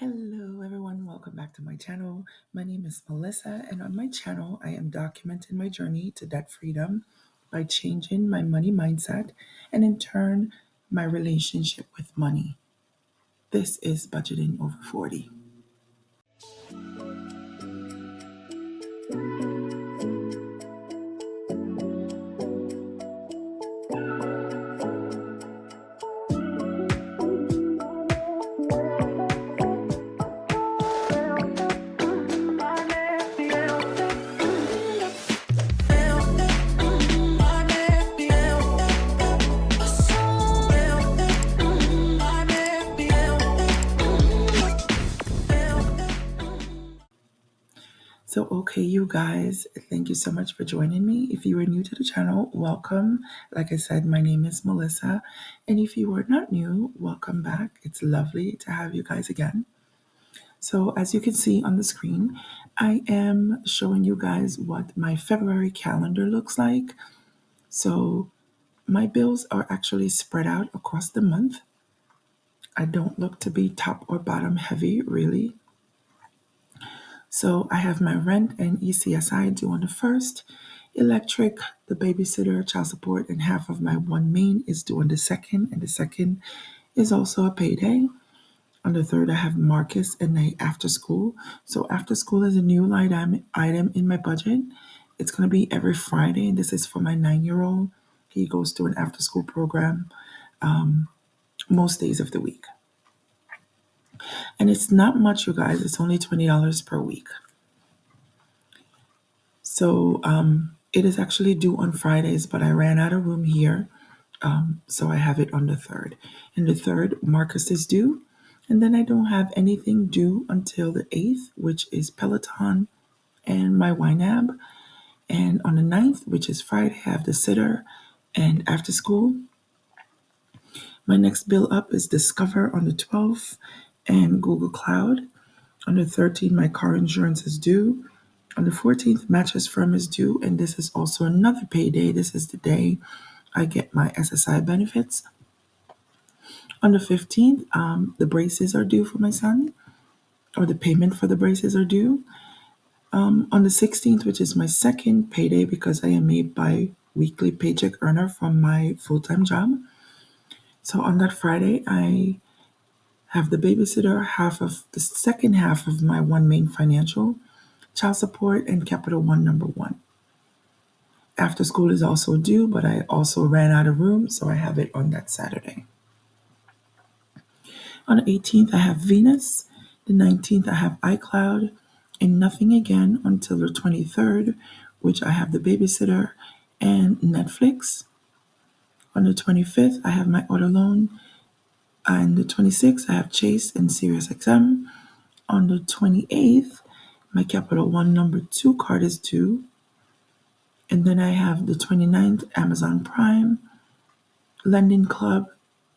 Hello everyone, welcome back to my channel. My name is Melissa, and on my channel I am documenting my journey to debt freedom by changing my money mindset and in turn my relationship with money. This is Budgeting Over 40. Okay, you guys, thank you so much for joining me. If you are new to the channel, welcome. Like I said, my name is Melissa. And if you are not new, welcome back. It's lovely to have you guys again. So as you can see on the screen, I am showing you guys what my February calendar looks like. So my bills are actually spread out across the month. I don't look to be top or bottom heavy, really. So I have my rent and ECSI due on the 1st, electric, the babysitter, child support, and half of my one main is due on the 2nd, and the 2nd is also a payday. On the 3rd, I have Marcus and the after school. So after school is a new item in my budget. It's going to be every Friday, and this is for my 9-year-old. He goes to an after school program most days of the week. And it's not much, you guys. It's only $20 per week. So it is actually due on Fridays, but I ran out of room here. So I have it on the 3rd. And the 3rd, Marcus is due. And then I don't have anything due until the 8th, which is Peloton and my YNAB. And on the 9th, which is Friday, I have the sitter and after school. My next bill up is Discover on the 12th and Google Cloud. On the 13th, my car insurance is due. On the 14th, Mattress Firm is due, and this is also another payday. This is the day I get my SSI benefits. On the 15th, the braces are due for my son, or the payment for the braces are due. On the 16th, which is my second payday because I am a bi-weekly paycheck earner from my full-time job. So on that Friday, I have the babysitter, half of the second half of my one main financial, child support, and Capital One number one. After school is also due, but I also ran out of room, so I have it on that Saturday. On the 18th, I have Venus. The 19th, I have iCloud, and nothing again until the 23rd, which I have the babysitter and Netflix. On the 25th, I have my auto loan. On the 26th, I have Chase and SiriusXM. On the 28th, my Capital One number 2 card is due. And then I have the 29th, Amazon Prime, Lending Club,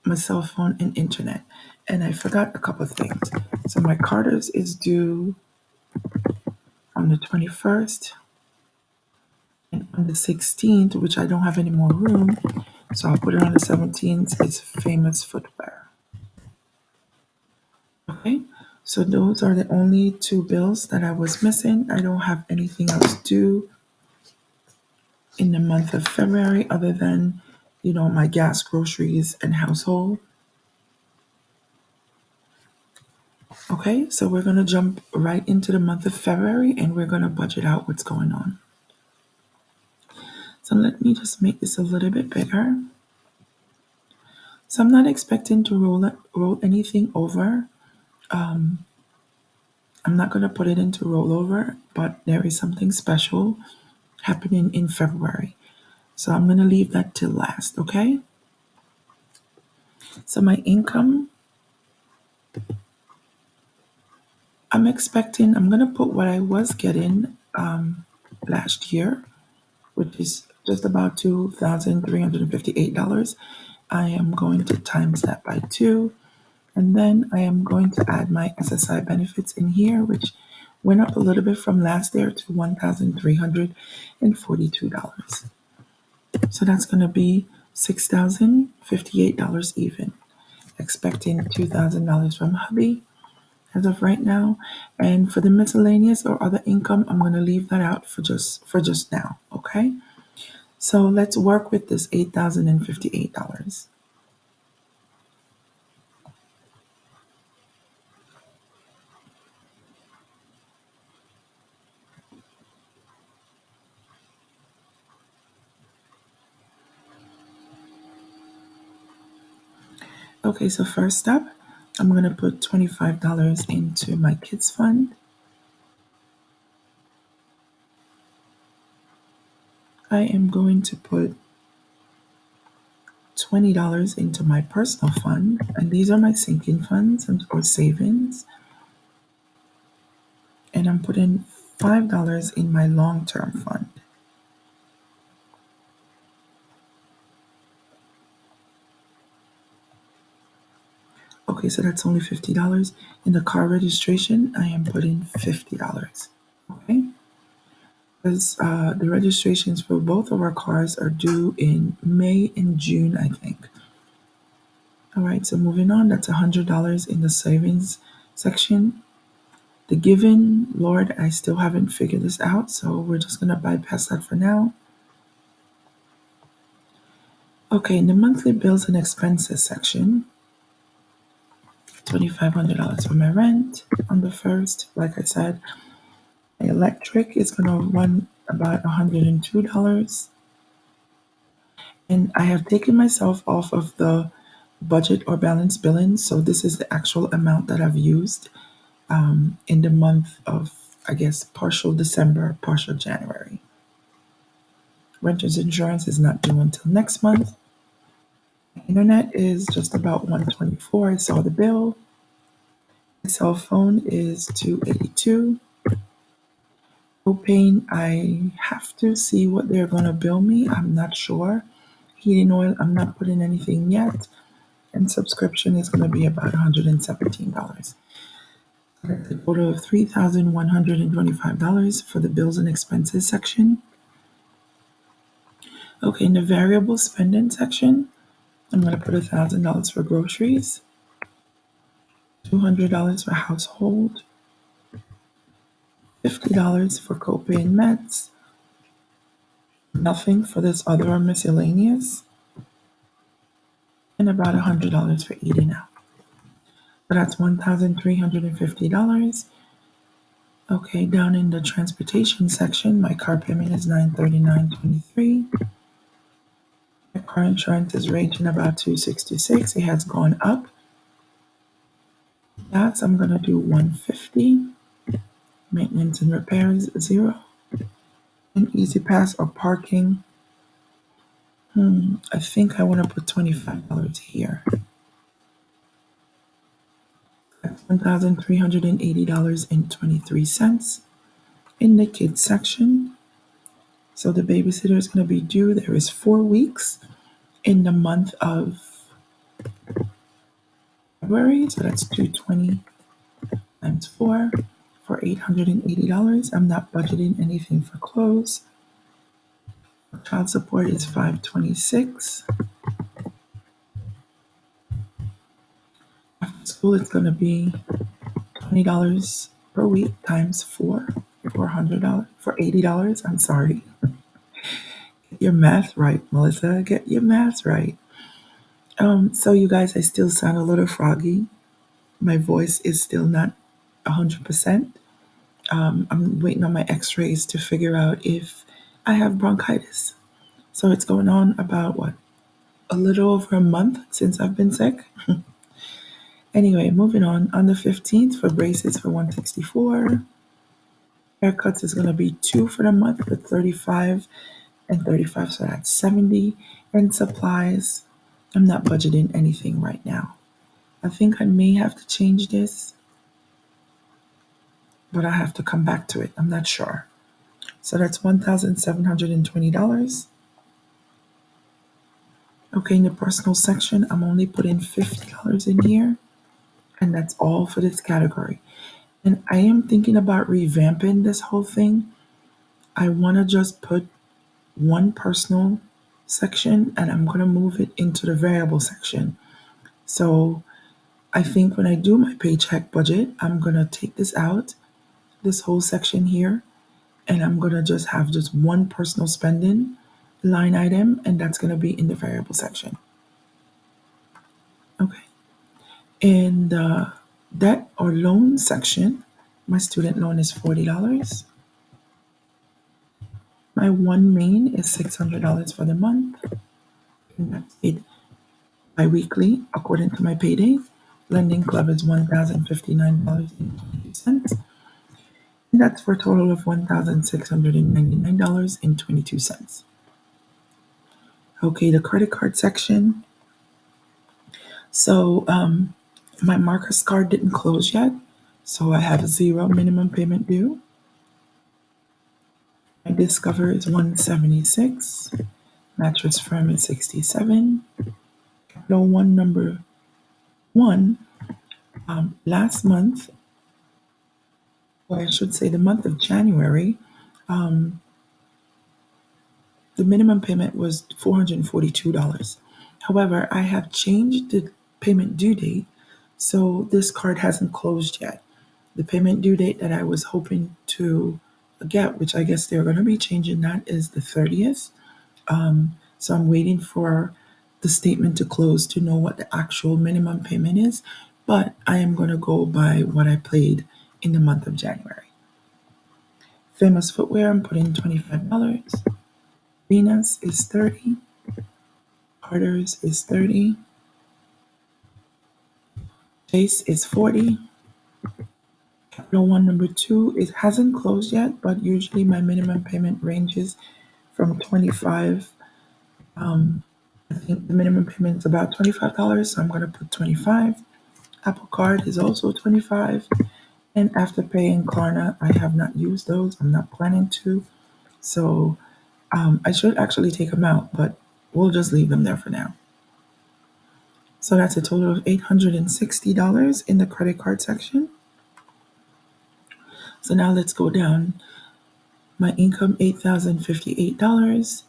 my cell phone, and internet. And I forgot a couple of things. So my Carter's is due on the 21st and on the 16th, which I don't have any more room. So I'll put it on the 17th. It's Famous Footwear. Okay, so those are the only two bills that I was missing. I don't have anything else due in the month of February other than, my gas, groceries, and household. Okay, so we're going to jump right into the month of February and we're going to budget out what's going on. So let me just make this a little bit bigger. So I'm not expecting to roll anything over. I'm not going to put it into rollover, but there is something special happening in February. So I'm going to leave that till last, okay? So my income, I'm going to put what I was getting last year, which is just about $2,358. I am going to times that by 2. And then I am going to add my SSI benefits in here, which went up a little bit from last year to $1,342. So that's going to be $6,058 even. Expecting $2,000 from hubby as of right now. And for the miscellaneous or other income, I'm going to leave that out for just now. Okay. So let's work with this $8,058. Okay, so first up, I'm going to put $25 into my kids fund. I am going to put $20 into my personal fund, and these are my sinking funds or savings. And I'm putting $5 in my long-term fund. Okay, so that's only $50. In the car registration, I am putting $50. Okay, because the registrations for both of our cars are due in May and June, I think. All right, so moving on, that's $100 in the savings section. The given, Lord, I still haven't figured this out, so we're just going to bypass that for now. Okay, in the monthly bills and expenses section, $2,500 for my rent on the first. Like I said, my electric is going to run about $102. And I have taken myself off of the budget or balance billing, so this is the actual amount that I've used in the month of, I guess, partial December, partial January. Renter's insurance is not due until next month. Internet is just about 124. I saw the bill. My cell phone is 282. Propane, I have to see what they're gonna bill me. I'm not sure. Heating oil, I'm not putting anything yet. And subscription is gonna be about $117. A total of $3,125 for the bills and expenses section. Okay, in the variable spending section, I'm gonna put $1,000 for groceries, $200 for household, $50 for copay and meds, nothing for this other miscellaneous, and about $100 for eating out. So that's $1,350. Okay, down in the transportation section, my car payment is $939.23. My car insurance is ranging about $266. It has gone up. Gas, I'm gonna do $150. Maintenance and repairs, $0. And easy pass or parking. I think I want to put $25 here. That's $1,380.23 in the kids section. So the babysitter is going to be due. There is 4 weeks in the month of February. So that's 220 times 4 for $880. I'm not budgeting anything for clothes. Child support is $526. After school, it's going to be $20 per week times 4 for $100 for $80. I'm sorry. Get your math right, Melissa. Get your math right. So you guys, I still sound a little froggy. My voice is still not 100%. I'm waiting on my x-rays to figure out if I have bronchitis. So it's going on about what? A little over a month since I've been sick. Anyway, moving on. On the 15th for braces for $164. Haircuts is going to be 2 for the month for $35 and $35, so that's $70. And supplies, I'm not budgeting anything right now. I think I may have to change this, but I have to come back to it. I'm not sure. So that's $1,720. Okay, in the personal section, I'm only putting $50 in here, and that's all for this category. And I am thinking about revamping this whole thing. I want to just put one personal section and I'm going to move it into the variable section. So I think when I do my paycheck budget, I'm gonna take this out, this whole section here, and I'm gonna just have just one personal spending line item, and that's gonna be in the variable section. Okay. In the debt or loan section, my student loan is $40. My one main is $600 for the month, and that's paid bi-weekly according to my payday. Lending club is $1,059.22, and that's for a total of $1,699.22. Okay, the credit card section. So my Marcus card didn't close yet, so I have zero minimum payment due. My Discover is 176. Mattress Firm is 67. Capital One number one. Last month, or I should say the month of January, um, the minimum payment was $442. However, I have changed the payment due date, so this card hasn't closed yet. The payment due date that I was hoping to get, which I guess they're going to be changing that, is the 30th. So I'm waiting for the statement to close to know what the actual minimum payment is, but I am going to go by what I paid in the month of January. Famous Footwear, I'm putting $25. Venus is 30. Carter's is 30. Chase is 40. Capital One number two, it hasn't closed yet, but usually my minimum payment ranges from 25. I think the minimum payment is about $25, so I'm going to put 25. Apple Card is also 25. And Afterpay and Klarna, I have not used those. I'm not planning to. So I should actually take them out, but we'll just leave them there for now. So that's a total of $860 in the credit card section. So now let's go down. My income, $8,058.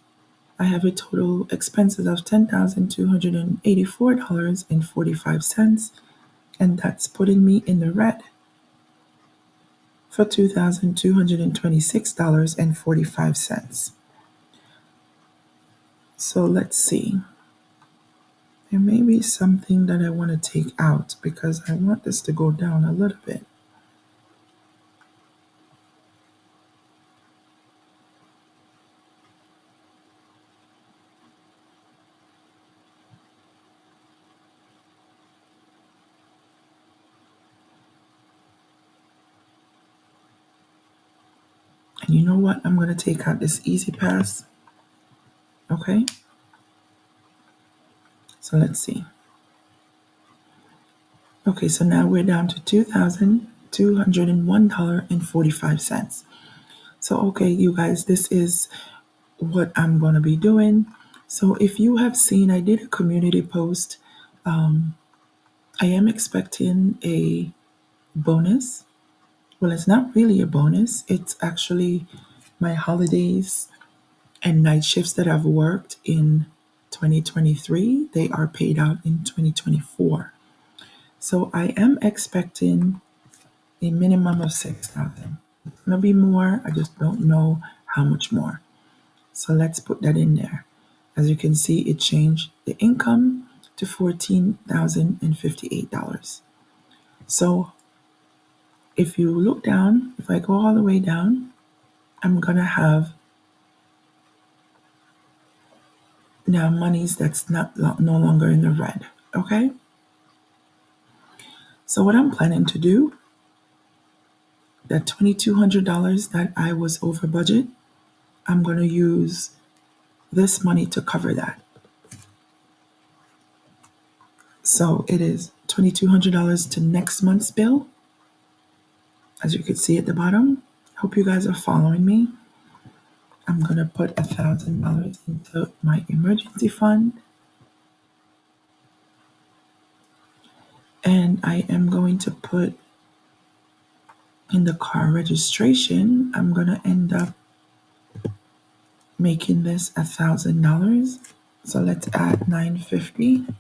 I have a total expenses of $10,284.45, and that's putting me in the red for $2,226.45. So let's see. There may be something that I want to take out because I want this to go down a little bit. And you know what? I'm going to take out this Easy Pass. Okay. So let's see. Okay, so now we're down to $2,201.45. So, okay, you guys, this is what I'm going to be doing. So, if you have seen, I did a community post. I am expecting a bonus. Well, it's not really a bonus, it's actually my holidays and night shifts that I've worked in 2023. They are paid out in 2024. So, I am expecting a minimum of 6,000. It's gonna be more. I just don't know how much more. So let's put that in there. As you can see, it changed the income to $14,058. So if you look down, if I go all the way down, I'm gonna have now monies that's no longer in the red. Okay. So what I'm planning to do, that $2,200 that I was over budget, I'm gonna use this money to cover that. So it is $2,200 to next month's bill, as you can see at the bottom. Hope you guys are following me. I'm going to put $1,000 into my emergency fund. And I am going to put in the car registration, I'm going to end up making this $1,000. So let's add $950.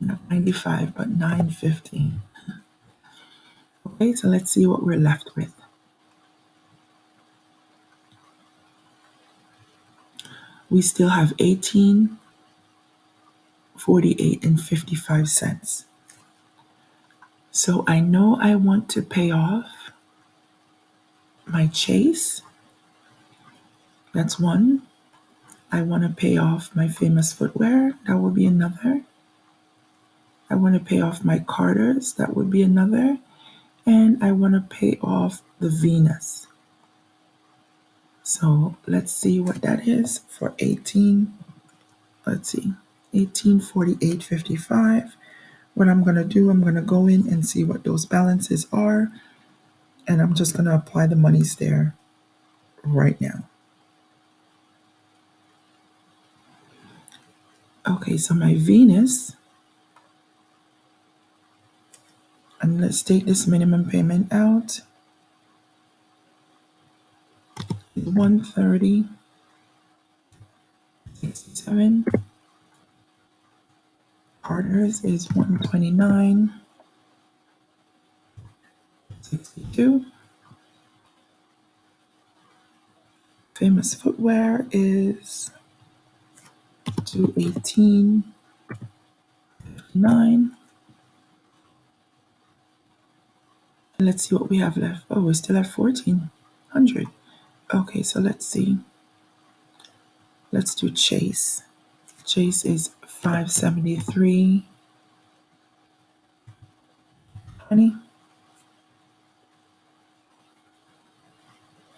Not 95, but 950. Okay, so let's see what we're left with. We still have 18.48 and 55 cents. So I know I want to pay off my Chase. That's one. I want to pay off my Famous Footwear. That will be another. I want to pay off my Carter's. That would be another. And I want to pay off the Venus. So let's see what that is for 18. Let's see, 1848.55. What I'm going to do, I'm going to go in and see what those balances are. And I'm just going to apply the monies there right now. Okay, so my Venus, and let's take this minimum payment out. 130.67. Partners is 129.62. Famous Footwear is 218.59. Let's see what we have left. Oh, we still have 1,400. Okay, so let's see. Let's do Chase. Chase is 573.20.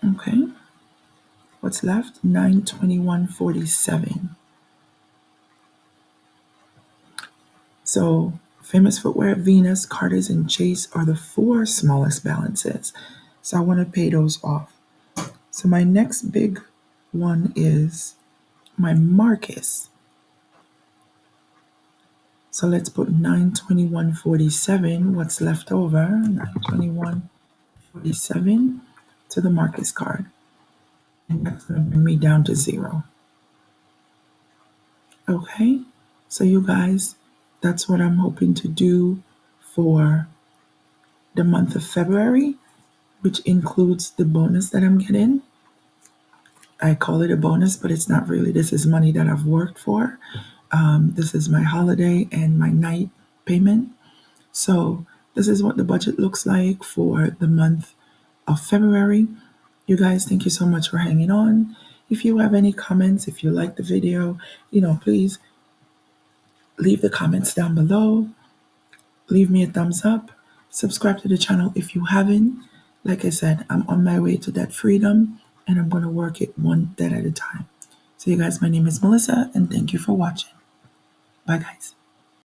Okay. What's left? 921.47. So Famous Footwear, Venus, Carter's, and Chase are the four smallest balances. So I want to pay those off. So my next big one is my Marcus. So let's put 921.47. What's left over? 921.47 to the Marcus card. And that's going to bring me down to zero. Okay, so you guys, that's what I'm hoping to do for the month of February, which includes the bonus that I'm getting. I call it a bonus, but it's not really. This is money that I've worked for. This is my holiday and my night payment. So this is what the budget looks like for the month of February. You guys, thank you so much for hanging on. If you have any comments, if you like the video, please leave the comments down below. Leave me a thumbs up. Subscribe to the channel if you haven't. Like I said, I'm on my way to that freedom and I'm going to work it one day at a time. So you guys, my name is Melissa and thank you for watching. Bye guys.